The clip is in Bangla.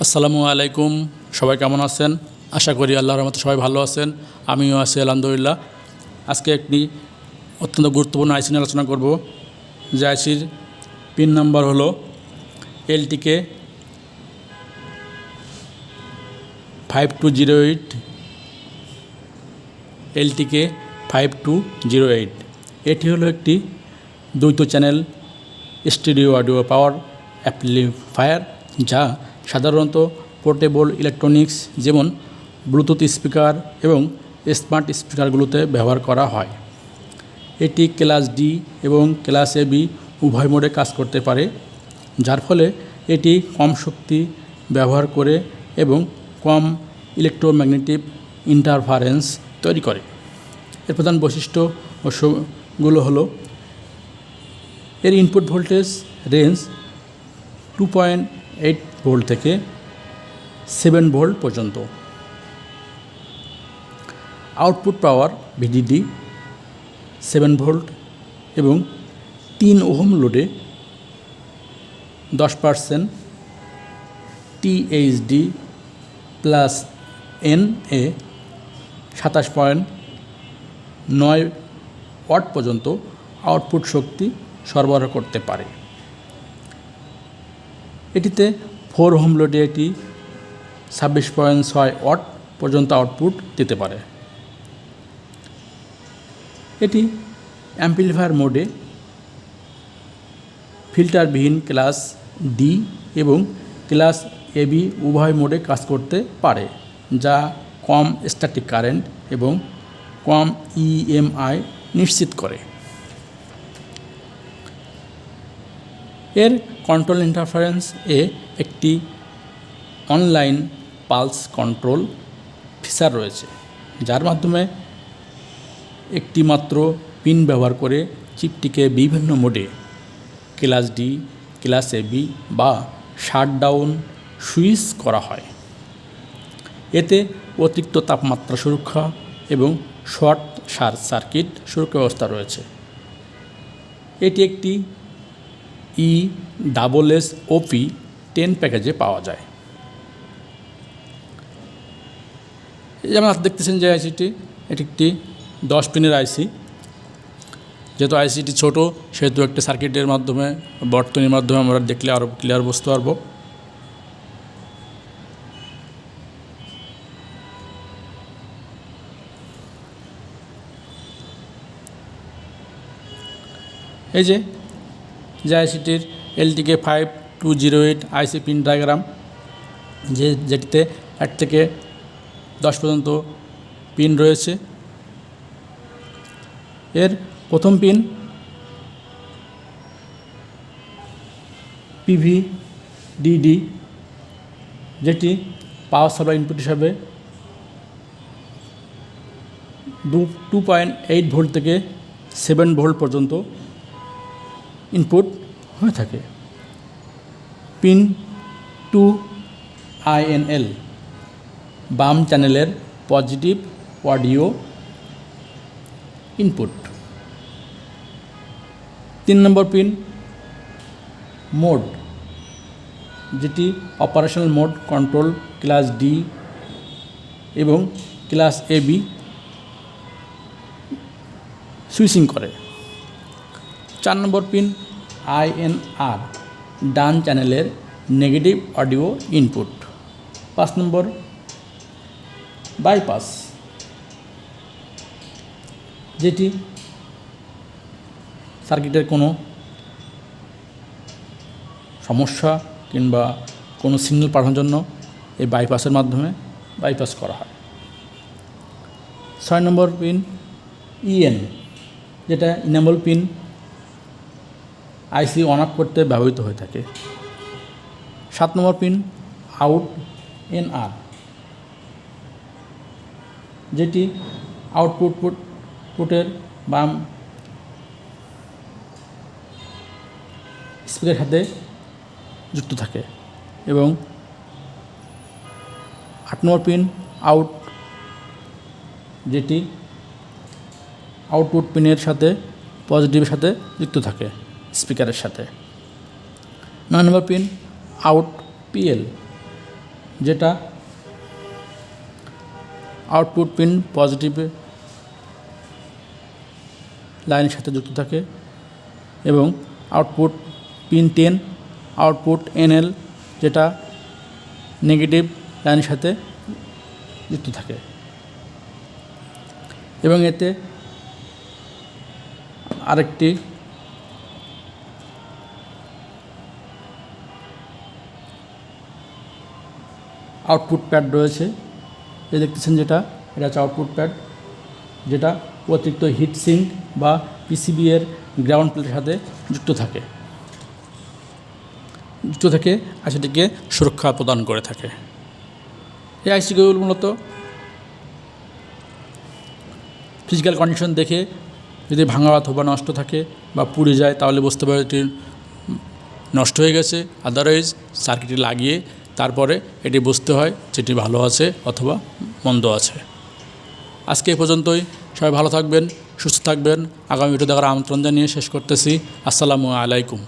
আসসালামু আলাইকুম। সবাই কেমন আছেন? আশা করি আল্লাহর রহমতে সবাই ভালো আছেন। আমিও আছি আলহামদুলিল্লাহ। আজকে একটি অত্যন্ত গুরুত্বপূর্ণ আইসি নিয়ে আলোচনা করব। যে আইসির পিন নাম্বার হলো LTK 5208, LTK 5208। এটি হলো একটি দ্বৈত চ্যানেল স্টেরিও অডিও পাওয়ার অ্যাম্পলিফায়ার, যা সাধারণত পোর্টেবল ইলেকট্রনিক্স যেমন ব্লুটুথ স্পিকার এবং স্মার্ট স্পিকারগুলোতে ব্যবহার করা হয়। এটি ক্লাস ডি এবং ক্লাস এবি উভয় মোডে কাজ করতে পারে, যার ফলে এটি কম শক্তি ব্যবহার করে এবং কম ইলেকট্রোম্যাগনেটিক ইন্টারফারেন্স তৈরি করে। এর প্রধান বৈশিষ্ট্যগুলো হলো এর ইনপুট ভোল্টেজ রেঞ্জ 2.8 ভোল্ট থেকে 7 ভোল্ট পর্যন্ত। আউটপুট পাওয়ার VDD 7 ভোল্ট এবং 3 ওহম লোডে 10% THD প্লাস NA 27.9 ওয়াট পর্যন্ত আউটপুট শক্তি সরবরাহ করতে পারে। এটিতে 4 ওহম লোডে এটি 26.6 ওয়াট পর্যন্ত আউটপুট দিতে পারে। এটি অ্যাম্পলিফায়ার মোডে ফিল্টারবিহীন ক্লাস ডি এবং ক্লাস এবি উভয় মোডে কাজ করতে পারে, যা কম স্ট্যাটিক কারেন্ট এবং কম EMI নিশ্চিত করে। এর কন্ট্রোল ইন্টারফারেন্স একটি অনলাইন পালস কন্ট্রোল ফিচার রয়েছে, যার মাধ্যমে একটি মাত্র পিন ব্যবহার করে চিপটিকে বিভিন্ন মোডে ক্লাস ডি, ক্লাস এবি বা শাটডাউন সুইচ করা হয়। এতে অতিরিক্ত তাপমাত্রা সুরক্ষা এবং শর্ট সার্কিট সুরক্ষা ব্যবস্থা রয়েছে। এটি একটি ESSOP10 প্যাকেজে পাওয়া যায়। যেমন আপনি দেখতেছেন যে আইসিটি এটি একটি 10 পিনের আইসি। যেহেতু আইসিটি ছোট, সেহেতু একটি সার্কিটের মাধ্যমে বর্তনীর মাধ্যমে আমরা দেখলে আরও ক্লিয়ার বুঝতে পারবো। এই যে আইসিটির LTK 5208 আইসি পিন ডায়াগ্রাম, যেটিতে 1 থেকে 10 পর্যন্ত পিন রয়েছে। এর প্রথম পিন PVDD, যেটি পাওয়ার সাপ্লাই ইনপুট হিসাবে 2.8 ভোল্ট থেকে 7 ভোল্ট পর্যন্ত ইনপুট হয়ে থাকে। পিন 2INL বাম চ্যানেলের পজিটিভ অডিও ইনপুট। 3 নম্বর পিন মোড, যেটি operational mode control class D এবং ক্লাস এবি সুইচিং করে। 4 নম্বর পিন INR ডান চ্যানেলের নেগেটিভ অডিও ইনপুট। 5 নম্বর বাইপাস, যেটি সার্কিটের কোনো সমস্যা কিংবা কোনো সিগন্যাল পাঠানোর জন্য এই বাইপাসের মাধ্যমে বাইপাস করা হয়। 6 নম্বর পিন EN, যেটা enable pin, IC on of করতে ব্যবহৃত হয়ে থাকে। 7 নম্বর পিন আউট NR, যেটি আউটপুটের বাম স্পিকারের সাথে যুক্ত থাকে। এবং 8 নম্বর পিন আউট, যেটি আউটপুট পিনের সাথে পজিটিভের সাথে যুক্ত থাকে স্পিকারের সাথে। 9 নম্বর পিন আউট PL, যেটা আউটপুট পিন পজিটিভ লাইনের সাথে যুক্ত থাকে এবং আউটপুট পিন 10 আউটপুট NL যেটা নেগেটিভ লাইনের সাথে যুক্ত থাকে এবং এতে আরেকটি আউটপুট প্যাড রয়েছে, এই দেখতেছেন যেটা এটা হচ্ছে আউটপুট প্যাড, যেটা অতিরিক্ত হিট সিঙ্ক বা পিসিবি এর গ্রাউন্ড প্লেটের সাথে যুক্ত থাকে আইসিটিকে সুরক্ষা প্রদান করে থাকে। এই আইসিগুলো মূলত ফিজিক্যাল কন্ডিশন দেখে যদি ভাঙা অথবা নষ্ট থাকে বা পুড়ে যায় তাহলে বুঝতে পারে এটি নষ্ট হয়ে গেছে। আদারওয়াইজ সার্কিটে লাগিয়ে তারপরে এটি বুঝতে হয় যেটি ভালো আছে অথবা মন্দ আছে। আজকে এই পর্যন্তই। সবাই ভালো থাকবেন, সুস্থ থাকবেন। আগামী ভিডিও দেখার আমন্ত্রণ জানিয়ে শেষ করতেছি। আসসালামু আলাইকুম।